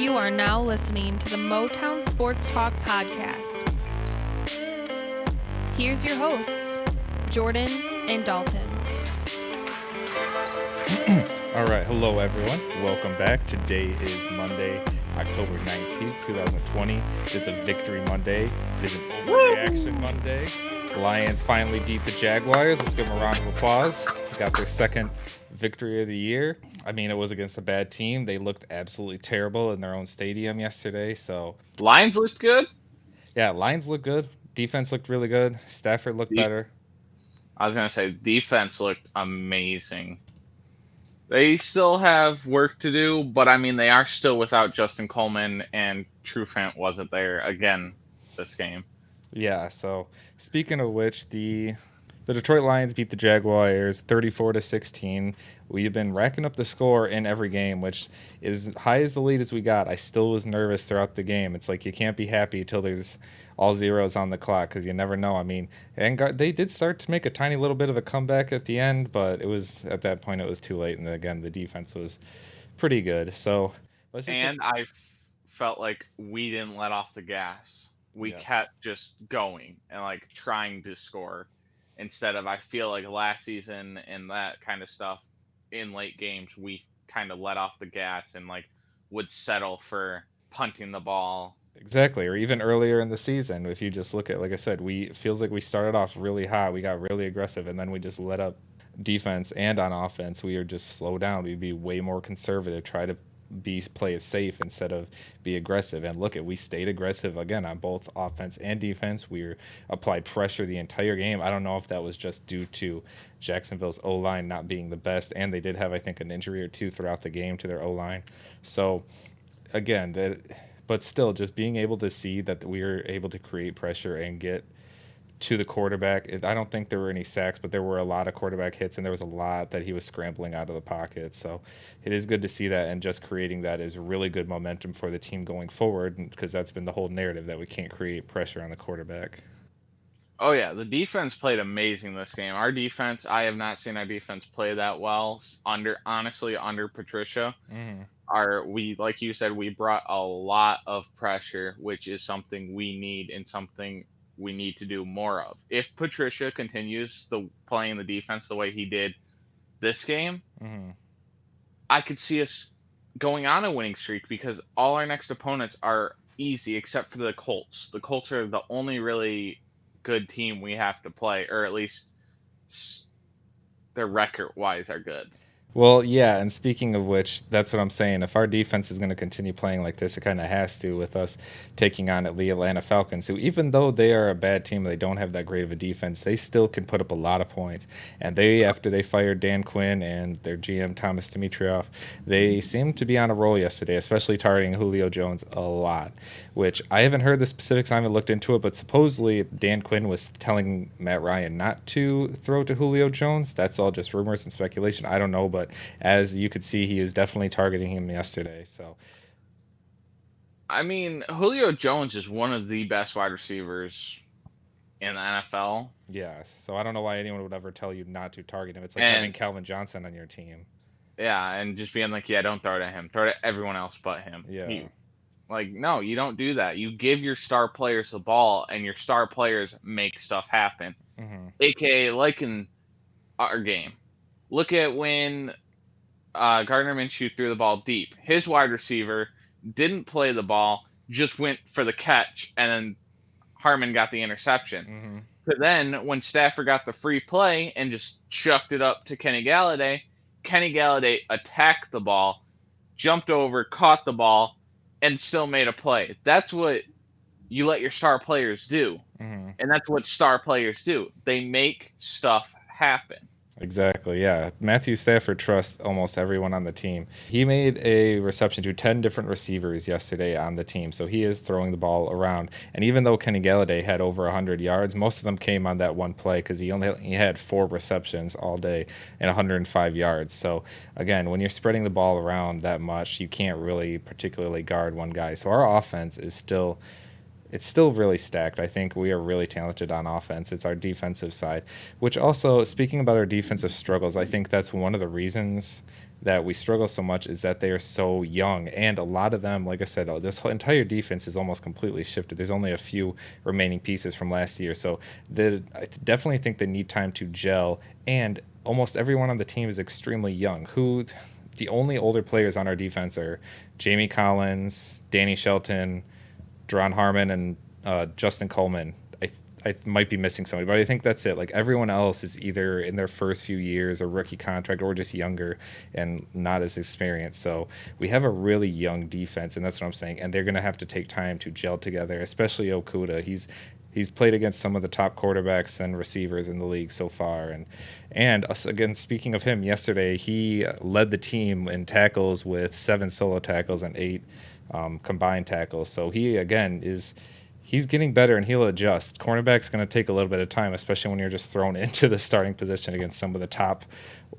You are now listening to the Motown Sports Talk podcast. Here's your hosts, Jordan and Dalton. All right, hello everyone. Welcome back. Today is Monday, October 19th, 2020. It's a victory Monday. It's an overreaction Monday. The Lions finally beat the Jaguars. Let's give them a round of applause. Got their second victory of the year. I mean, it was against a bad team. They looked absolutely terrible in their own stadium yesterday. So, Lions looked good. yeah, Lions looked good. Defense looked really good. Stafford looked better. I was going to say defense looked amazing. They still have work to do, but I mean, they are still without Justin Coleman, and Trufant wasn't there again this game. Yeah, so speaking of which, the Detroit Lions beat the Jaguars 34-16. We've been racking up the score in every game, which is as high as the lead as we got. I still was nervous throughout the game. It's like you can't be happy until there's all zeros on the clock because you never know. I mean, they did start to make a tiny little bit of a comeback at the end, but it was at that point it was too late. And again, the defense was pretty good. So I felt like we didn't let off the gas. We kept just going and like trying to score instead of, I feel like last season and that kind of stuff in late games, we kind of let off the gas and like would settle for punting the ball. Exactly, or even earlier in the season, if you just look at, like I said, feels like we started off really hot, we got really aggressive, and then we just let up defense and on offense. We are just slow down. We'd be way more conservative, try to play it safe instead of be aggressive. And look at, we stayed aggressive again on both offense and defense. We applied pressure the entire game. I don't know if that was just due to Jacksonville's O-line not being the best, and they did have, I think, an injury or two throughout the game to their O-line. So again, but still, just being able to see that we were able to create pressure and get to the quarterback. I don't think there were any sacks, but there were a lot of quarterback hits, and there was a lot that he was scrambling out of the pocket. So it is good to see that, and just creating that is really good momentum for the team going forward, because that's been the whole narrative, that we can't create pressure on the quarterback. Oh, yeah, the defense played amazing this game. Our defense, I have not seen our defense play that well under Patricia. Mm-hmm. Like you said, we brought a lot of pressure, which is something we need and something we need to do more of. If Patricia continues playing the defense the way he did this game, Mm-hmm. I could see us going on a winning streak because all our next opponents are easy except for the Colts. The Colts are the only really good team we have to play, or at least their record-wise are good. Well, yeah, and speaking of which, that's what I'm saying. If our defense is going to continue playing like this, it kind of has to, with us taking on the Atlanta Falcons, who, even though they are a bad team, they don't have that great of a defense, they still can put up a lot of points. And after they fired Dan Quinn and their GM, Thomas Dimitroff, they seemed to be on a roll yesterday, especially targeting Julio Jones a lot, which I haven't heard the specifics. I haven't looked into it, but supposedly Dan Quinn was telling Matt Ryan not to throw to Julio Jones. That's all just rumors and speculation. I don't know, but as you could see, he is definitely targeting him yesterday. So, I mean, Julio Jones is one of the best wide receivers in the NFL. Yeah, so I don't know why anyone would ever tell you not to target him. It's like having Calvin Johnson on your team. Yeah, and just being like, yeah, don't throw to him. Throw to everyone else but him. Yeah. No, you don't do that. You give your star players the ball, and your star players make stuff happen. Mm-hmm. AKA, like in our game. Look at when Gardner Minshew threw the ball deep. His wide receiver didn't play the ball, just went for the catch, and then Harmon got the interception. Mm-hmm. But then when Stafford got the free play and just chucked it up to Kenny Galladay attacked the ball, jumped over, caught the ball, and still made a play. That's what you let your star players do. Mm-hmm. And that's what star players do. They make stuff happen. Exactly, yeah. Matthew Stafford trusts almost everyone on the team. He made a reception to 10 different receivers yesterday on the team, so he is throwing the ball around. And even though Kenny Galladay had over 100 yards, most of them came on that one play because he had 4 receptions all day and 105 yards. So, again, when you're spreading the ball around that much, you can't really particularly guard one guy. So our offense is still it's still really stacked. I think we are really talented on offense. It's our defensive side, which also, speaking about our defensive struggles, I think that's one of the reasons that we struggle so much is that they are so young. And a lot of them, like I said, this whole entire defense is almost completely shifted. There's only a few remaining pieces from last year. So I definitely think they need time to gel. And almost everyone on the team is extremely young. The only older players on our defense are Jamie Collins, Danny Shelton, Deron Harmon, and Justin Coleman. I might be missing somebody, but I think that's it. Like everyone else is either in their first few years or rookie contract or just younger and not as experienced. So we have a really young defense, and that's what I'm saying. And they're going to have to take time to gel together, especially Okuda. He's played against some of the top quarterbacks and receivers in the league so far, and us again. Speaking of him, yesterday he led the team in tackles with 7 solo tackles and 8 combined tackles. So he again he's getting better and he'll adjust. Cornerback's going to take a little bit of time, especially when you're just thrown into the starting position against some of the top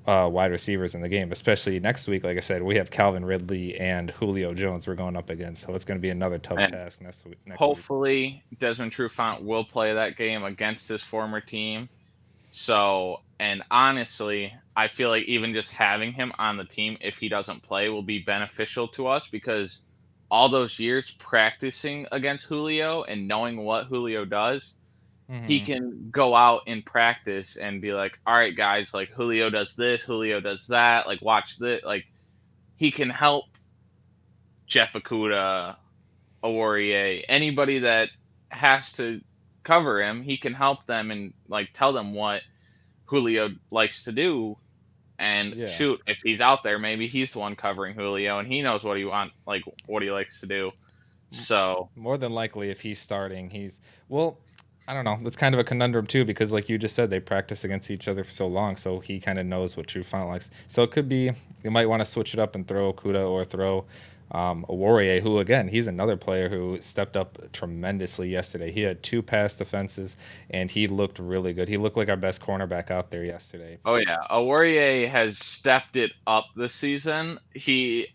wide receivers in the game. Especially next week, like I said, we have Calvin Ridley and Julio Jones we're going up against, so it's going to be another tough And task next week. hopefully, Desmond Trufant will play that game against his former team. So, and honestly, I feel like even just having him on the team, if he doesn't play, will be beneficial to us because all those years practicing against Julio and knowing what Julio does, he Mm-hmm. can go out in practice and be like, all right, guys, like Julio does this, Julio does that, like watch this. Like he can help Jeff Okuda, Aurier, anybody that has to cover him, he can help them and like tell them what Julio likes to do. And Yeah. shoot, if he's out there, maybe he's the one covering Julio and he knows what he likes to do. So More than likely, if he's starting, well. I don't know. That's kind of a conundrum too, because like you just said, they practice against each other for so long, so he kind of knows what Trufant likes. So it could be you might want to switch it up and throw Okuda or throw a Warrior, who again he's another player who stepped up tremendously yesterday. He had 2 pass defenses and he looked really good. He looked like our best cornerback out there yesterday. oh yeah, Aurier has stepped it up this season. He's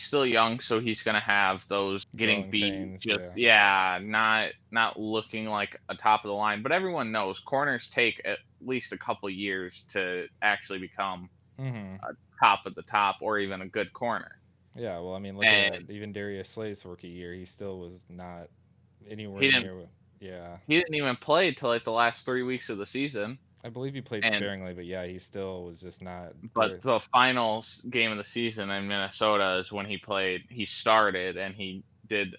still young, so he's gonna have those getting Growing beat. pains, Just yeah. yeah, not looking like a top of the line. But everyone knows corners take at least a couple years to actually become Hmm. a top of the top or even a good corner. Yeah, well, I mean, look at And even Darius Slay's rookie year. He still was not anywhere he didn't near. Yeah, he didn't even play till like the last 3 weeks of the season. I believe he played And sparingly, but yeah, he still was just not but there. the finals game of the season in Minnesota is when he played. He started and he did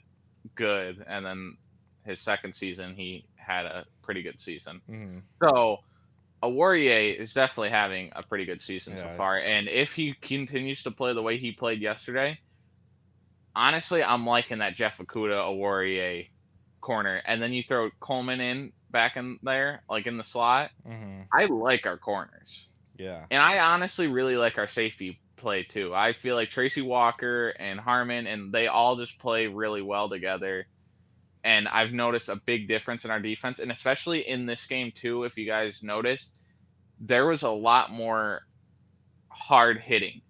good, and then his second season he had a pretty good season. Hmm. So Aurier is definitely having a pretty good season so Yeah, far, and if he continues to play the way he played yesterday, honestly, I'm liking that Jeff Okuda Aurier corner, and then you throw Coleman in back in there, like in the slot. hmm, I like our corners. yeah, And I honestly really like our safety play too. I feel like Tracy Walker and Harmon and they all just play really well together. And I've noticed a big difference in our defense, and especially in this game too. If you guys noticed, there was a lot more hard hitting.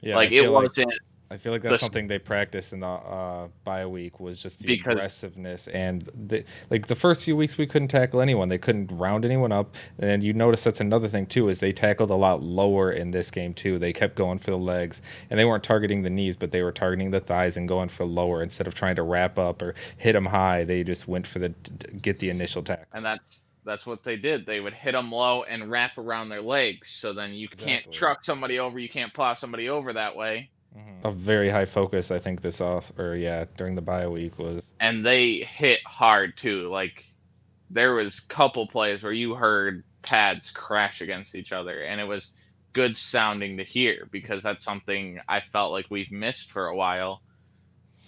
yeah. Like it wasn't I feel like that's the something they practiced in the bye week was just the because aggressiveness and the first few weeks we couldn't tackle anyone. They couldn't round anyone up, and you notice that's another thing too is they tackled a lot lower in this game too. They kept going for the legs, and they weren't targeting the knees, but they were targeting the thighs and going for lower instead of trying to wrap up or hit them high. They just went for the get the initial tackle. and that's what they did. They would hit them low and wrap around their legs. So then you can't Exactly. truck somebody over. You can't plow somebody over that way. A very high focus, I think, this off or yeah during the bye week was. And they hit hard too. Like there was couple plays where you heard pads crash against each other, and it was good sounding to hear because that's something I felt like we've missed for a while.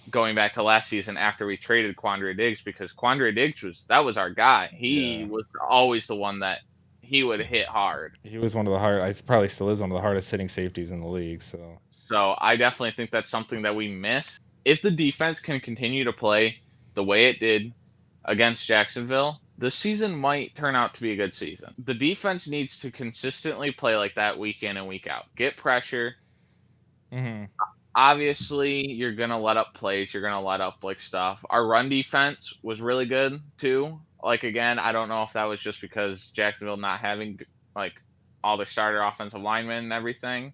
Going back to last season after we traded Quandre Diggs, because Quandre Diggs was our guy. He Yeah. was always the one that he would hit hard. He was one of the hard. I probably still is one of the hardest hitting safeties in the league. So So I definitely think that's something that we miss. If the defense can continue to play the way it did against Jacksonville, the season might turn out to be a good season. The defense needs to consistently play like that week in and week out. Get pressure. hmm obviously you're gonna let up plays, you're gonna let up like stuff. Our run defense was really good too. Like again, I don't know if that was just because Jacksonville not having like all their starter offensive linemen and everything,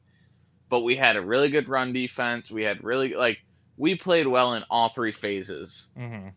but we had a really good run defense. We had really we played well in all three phases. Mm-hmm.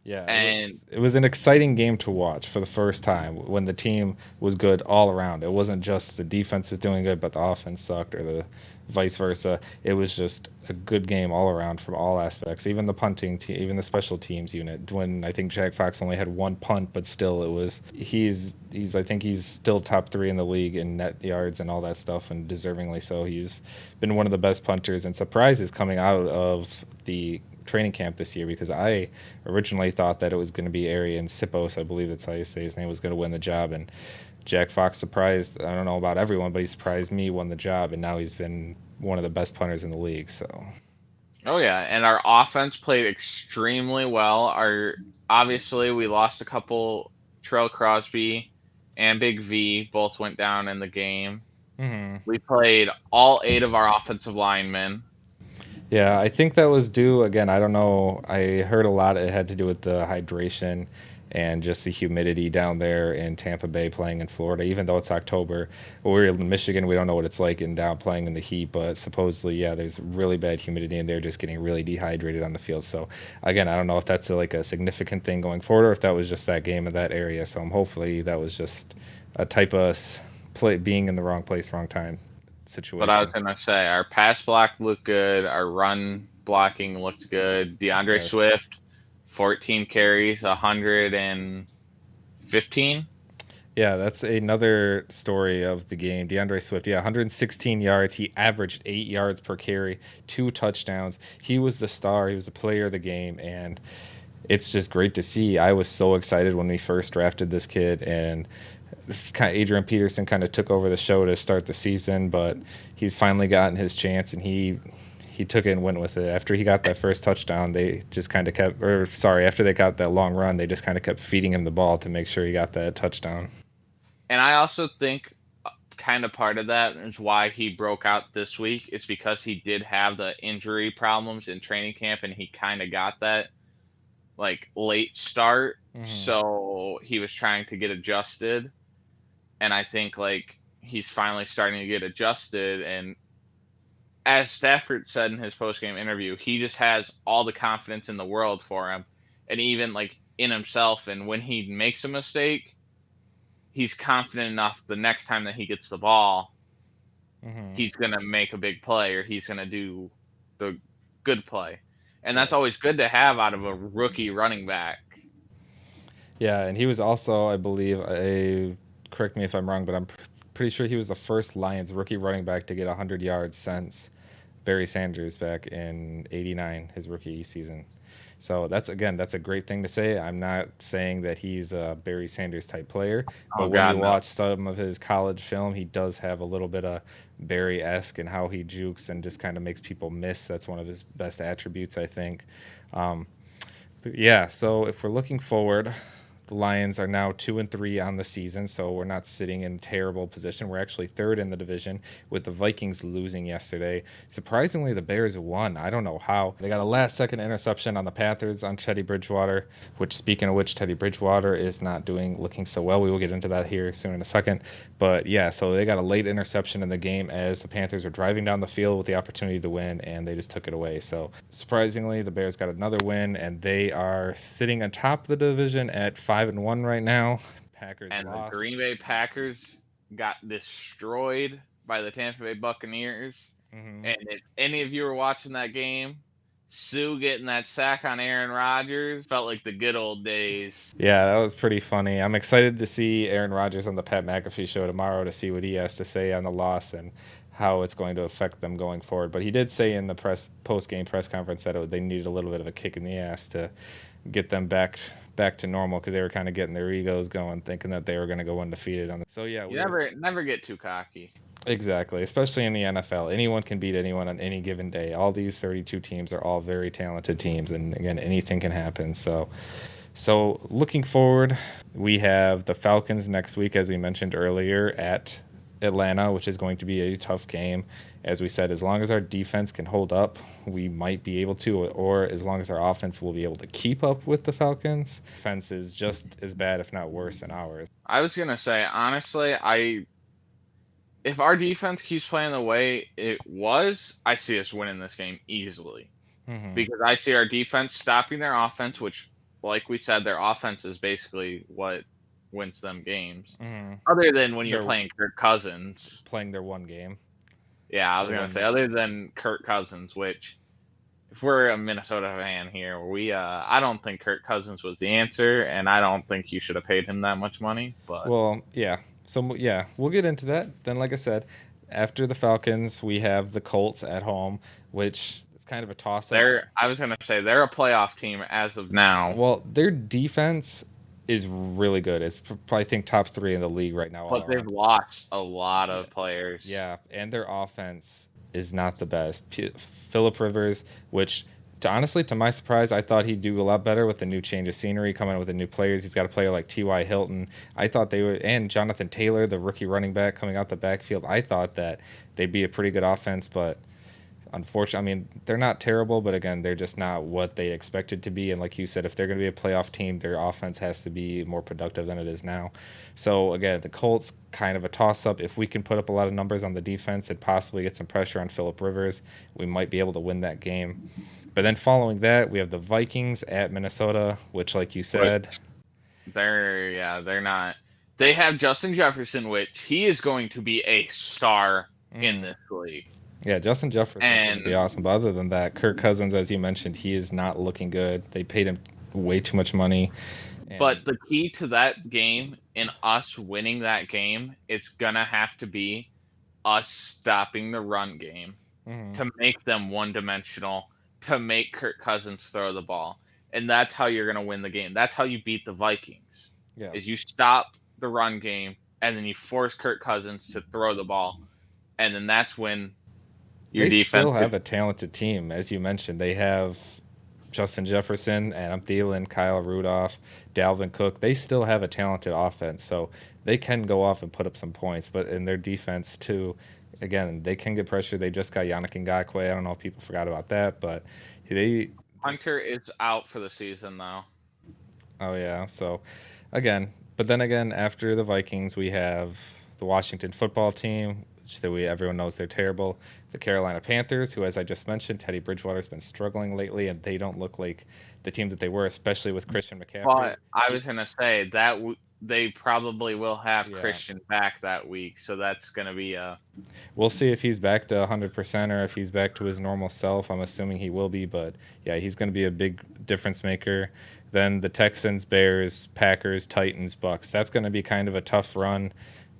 Yeah, And it was an exciting game to watch for the first time when the team was good all around. It wasn't just the defense was doing good, but the offense sucked, or the vice versa. It was just a good game all around from all aspects. Even the punting team, even the special teams unit. When I think Jack Fox only had one punt, but still, it was he's I think he's still top 3 in the league in net yards and all that stuff, and deservingly so. He's been one of the best punters and surprises coming out of the training camp this year, because I originally thought that it was going to be Arian Sipos, I believe that's how you say his name, was going to win the job, and Jack Fox surprised, I don't know about everyone, but he surprised me, won the job, and now he's been one of the best punters in the league. So oh yeah, and our offense played extremely well. Our obviously we lost a couple. Terrell Crosby and Big V both went down in the game. mm-hmm. We played all 8 of our offensive linemen. Yeah, I think that was due, again, I don't know, I heard a lot it had to do with the hydration and just the humidity down there in Tampa Bay playing in Florida, even though it's October. We're in Michigan, we don't know what it's like in down playing in the heat, but supposedly, yeah, there's really bad humidity and they're just getting really dehydrated on the field. So again, I don't know if that's a significant thing going forward, or if that was just that game of that area. So hopefully that was just a type of play, being in the wrong place, wrong time situation. But I was gonna say our pass block looked good, our run blocking looked good. DeAndre Yes. Swift, 14 carries, 115. Yeah, that's another story of the game. DeAndre Swift, yeah, 116 yards. He averaged 8 yards per carry, 2 touchdowns. He was the star. He was the player of the game, and it's just great to see. I was so excited when we first drafted this kid, and Adrian Peterson kind of took over the show to start the season, but he's finally gotten his chance, and he took it and went with it. After he got that first touchdown, they just kind of kept, after they got that long run, they just kind of kept feeding him the ball to make sure he got that touchdown. And I also think kind of part of that is why he broke out this week is because he did have the injury problems in training camp, and he kind of got that late start. Mm-hmm. So he was trying to get adjusted, and I think he's finally starting to get adjusted. And as Stafford said in his post-game interview, he just has all the confidence in the world for him, and even in himself. And when he makes a mistake, he's confident enough the next time that he gets the ball, mm-hmm. he's gonna make a big play, or he's gonna do the good play. And that's Yes. always good to have out of a rookie running back. Yeah, and he was also, I believe, correct me if I'm wrong, but I'm pretty sure he was the first Lions rookie running back to get 100 yards since Barry Sanders back in '89, his rookie season. So that's a great thing to say. I'm not saying that he's a Barry Sanders type player, but when you watch some of his college film, he does have a little bit of Barry-esque in how he jukes and just kind of makes people miss. That's one of his best attributes, I think. But yeah, so if we're looking forward, the Lions are now 2-3 on the season, so we're not sitting in terrible position. We're actually 3rd in the division, with the Vikings losing yesterday. Surprisingly, the Bears won. I don't know how. They got a last-second interception on the Panthers on Teddy Bridgewater, which, speaking of which, Teddy Bridgewater is not looking so well. We will get into that here soon in a second. But yeah, so they got a late interception in the game as the Panthers were driving down the field with the opportunity to win, and they just took it away. So surprisingly, the Bears got another win, and they are sitting atop the division at 5-1 right now. Packers and lost. The Green Bay Packers got destroyed by the Tampa Bay Buccaneers. Mm-hmm. And if any of you were watching that game, Sue getting that sack on Aaron Rodgers felt like the good old days. Yeah, that was pretty funny. I'm excited to see Aaron Rodgers on the Pat McAfee show tomorrow to see what he has to say on the loss and how it's going to affect them going forward. But he did say in the post-game press conference that they needed a little bit of a kick in the ass to get them back to normal, because they were kind of getting their egos going, thinking that they were going to go undefeated on the. So yeah, you never get too cocky. Exactly, especially in the NFL. Anyone can beat anyone on any given day. All these 32 teams are all very talented teams, and again, anything can happen. So looking forward, we have the Falcons next week, as we mentioned earlier, at Atlanta, which is going to be a tough game. As we said, as long as our defense can hold up, we might be able to, or as long as our offense will be able to keep up with the Falcons. Defense is just as bad, if not worse, than ours. I was gonna say, honestly, if our defense keeps playing the way it was, I see us winning this game easily. Mm-hmm. Because I see our defense stopping their offense, which, like we said, their offense is basically what wins them games. Mm-hmm. Other than when you're They're playing Kirk Cousins. Playing their one game. Yeah, I was gonna say, other than Kirk Cousins, which, if we're a Minnesota fan here, I don't think Kirk Cousins was the answer, and I don't think you should have paid him that much money. But well, yeah. So yeah, we'll get into that. Then, like I said, after the Falcons, we have the Colts at home, which is kind of a toss-up. I was gonna say they're a playoff team as of now. Well, their defense is really good. It's probably, I think, top 3 in the league right now. But they've lost a lot of players. Yeah, and their offense is not the best. Phillip Rivers, which, honestly, to my surprise, I thought he'd do a lot better with the new change of scenery, coming in with the new players. He's got a player like T.Y. Hilton. I thought they would, and Jonathan Taylor, the rookie running back coming out the backfield. I thought that they'd be a pretty good offense, but unfortunately, I mean, they're not terrible, but again, they're just not what they expected to be. And like you said, if they're going to be a playoff team, their offense has to be more productive than it is now. So again, the Colts, kind of a toss-up. If we can put up a lot of numbers on the defense and possibly get some pressure on Phillip Rivers, we might be able to win that game. But then following that, we have the Vikings at Minnesota, which, like you said, they're not. They have Justin Jefferson, which he is going to be a star in this league. Yeah, Justin Jefferson is going to be awesome. But other than that, Kirk Cousins, as you mentioned, he is not looking good. They paid him way too much money. But the key to that game and us winning that game, it's going to have to be us stopping the run game to make them one-dimensional, to make Kirk Cousins throw the ball. And that's how you're going to win the game. That's how you beat the Vikings. Yeah. Is you stop the run game, and then you force Kirk Cousins to throw the ball. And then that's when your they defense still have a talented team. As you mentioned, they have Justin Jefferson, Adam Thielen, Kyle Rudolph, Dalvin Cook. They still have a talented offense, so they can go off and put up some points. But in their defense, too, again, they can get pressure. They just got Yannick Ngakoue. I don't know if people forgot about that, but Hunter is out for the season, though. Oh, yeah. So, but then again, after the Vikings, we have the Washington football team, which everyone knows they're terrible. The Carolina Panthers, who, as I just mentioned, Teddy Bridgewater's been struggling lately, and they don't look like the team that they were, especially with Christian McCaffrey. But I was going to say that they probably will have Christian back that week, so that's going to be a... We'll see if he's back to 100% or if he's back to his normal self. I'm assuming he will be, but yeah, he's going to be a big difference maker. Then the Texans, Bears, Packers, Titans, Bucks. That's going to be kind of a tough run.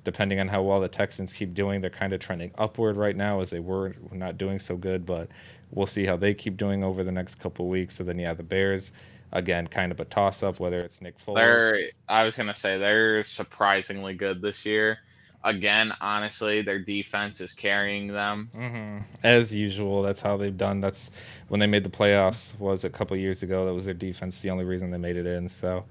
Depending on how well the Texans keep doing, they're kind of trending upward right now, as they were not doing so good, but we'll see how they keep doing over the next couple of weeks. So then, the Bears, again, kind of a toss-up, whether it's Nick Foles. I was going to say, they're surprisingly good this year. Again, honestly, their defense is carrying them. As usual, that's how they've done. That's when they made the playoffs, was a couple of years ago. That was their defense, the only reason they made it in. So,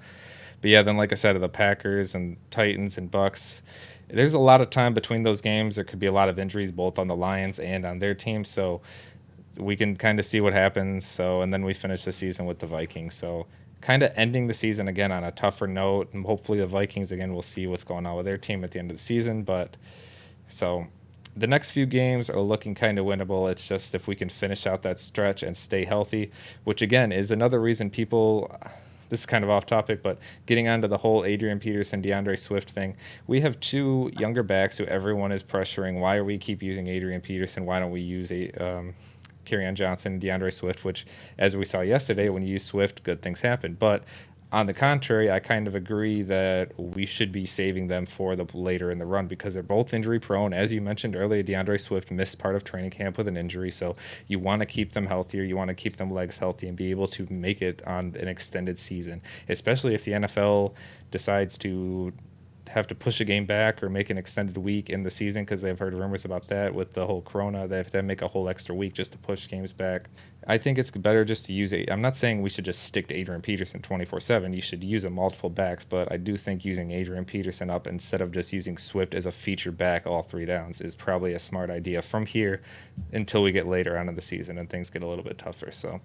but yeah, then like I said, the Packers and Titans and Bucks, there's a lot of time between those games. There could be a lot of injuries both on the Lions and on their team, so we can kind of see what happens. So, and then we finish the season with the Vikings. So, kind of ending the season again on a tougher note, and hopefully the Vikings again, we'll see what's going on with their team at the end of the season. But so the next few games are looking kind of winnable. It's just if we can finish out that stretch and stay healthy, which again is another reason people. This is kind of off topic, but getting onto the whole Adrian Peterson, DeAndre Swift thing, we have two younger backs who everyone is pressuring. Why are we keep using Adrian Peterson? Why don't we use Kerryon Johnson, DeAndre Swift, which, as we saw yesterday, when you use Swift, good things happen. But on the contrary, I kind of agree that we should be saving them for the later in the run because they're both injury prone. As you mentioned earlier, DeAndre Swift missed part of training camp with an injury, so you want to keep them healthier. You want to keep them legs healthy and be able to make it on an extended season, especially if the NFL decides to have to push a game back or make an extended week in the season, because they've heard rumors about that with the whole corona. They have to make a whole extra week just to push games back. I think it's better just to use it. I'm not saying we should just stick to Adrian Peterson 24/7. You should use a multiple backs, but I do think using Adrian Peterson up instead of just using Swift as a feature back all 3 downs is probably a smart idea from here until we get later on in the season and things get a little bit tougher. So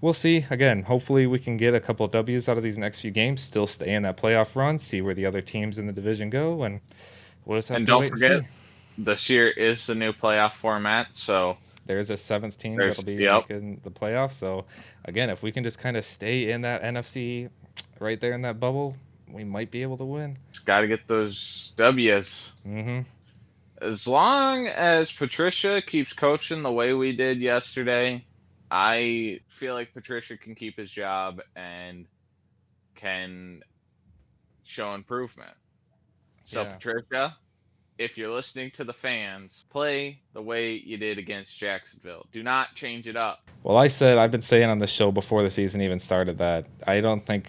we'll see. Again, hopefully we can get a couple of W's out of these next few games, still stay in that playoff run, see where the other teams in the division go, and we'll just have to wait and see. And don't forget, this year is the new playoff format, so there's a 7th team that'll be making the playoffs. So, again, if we can just kind of stay in that NFC right there in that bubble, we might be able to win. Just got to get those W's. Mm-hmm. As long as Patricia keeps coaching the way we did yesterday, I feel like Patricia can keep his job and can show improvement. So, yeah. Patricia, if you're listening to the fans, play the way you did against Jacksonville. Do not change it up. Well, I've been saying on the show before the season even started that I don't think,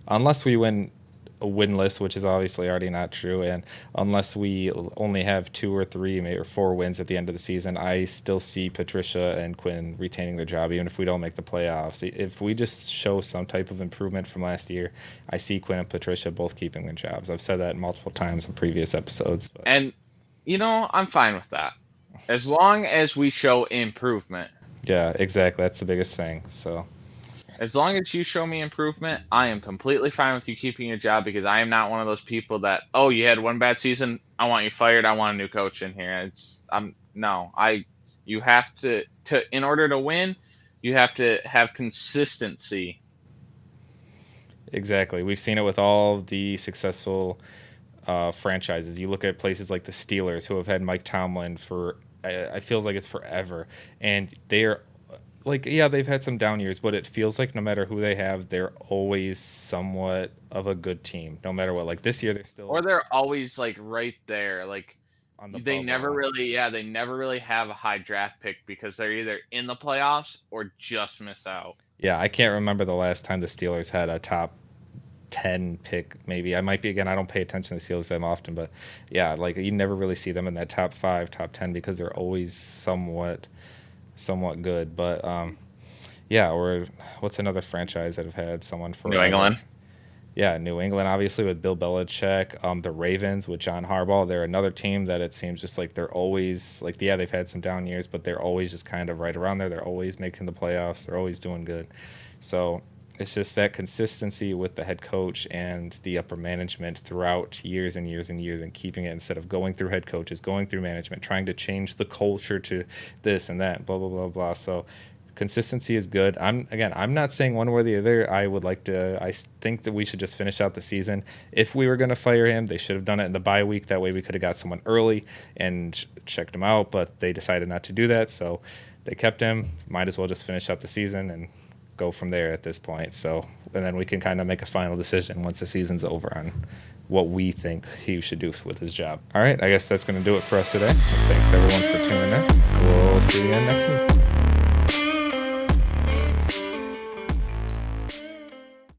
unless we win a winless, which is obviously already not true, and unless we only have 2 or 3 maybe or 4 wins at the end of the season, I still see Patricia and Quinn retaining their job even if we don't make the playoffs. If we just show some type of improvement from last year, I see Quinn and Patricia both keeping their jobs. I've said that multiple times in previous episodes. But. And, I'm fine with that. As long as we show improvement. Yeah, exactly. That's the biggest thing. So. As long as you show me improvement, I am completely fine with you keeping your job, because I am not one of those people that, you had one bad season, I want you fired, I want a new coach in here. You have to in order to win, you have to have consistency. Exactly. We've seen it with all the successful franchises. You look at places like the Steelers, who have had Mike Tomlin for, I feel like it's forever, and they are they've had some down years, but it feels like no matter who they have, they're always somewhat of a good team, no matter what. Like this year, they're always right there. On the they never really have a high draft pick, because they're either in the playoffs or just miss out. Yeah, I can't remember the last time the Steelers had a top 10 pick. Maybe I might be, again, I don't pay attention to the Steelers that often, but yeah, you never really see them in that top 5, top 10, because they're always somewhat good. But or what's another franchise that have had someone for New England? Yeah, New England, obviously, with Bill Belichick. The Ravens with John Harbaugh, they're another team that it seems just like they're always they've had some down years, but they're always just kind of right around there. They're always making the playoffs. They're always doing good. So it's just that consistency with the head coach and the upper management throughout years and years and years, and keeping it instead of going through head coaches, going through management, trying to change the culture to this and that, blah, blah, blah, blah. So consistency is good. I'm not saying one way or the other. I think that we should just finish out the season. If we were going to fire him, they should have done it in the bye week. That way we could have got someone early and checked him out, but they decided not to do that. So they kept him. Might as well just finish out the season and go from there at this point. So, and then we can kind of make a final decision once the season's over on what we think he should do with his job. All right, I guess that's going to do it for us today. Thanks everyone for tuning in. We'll see you next week.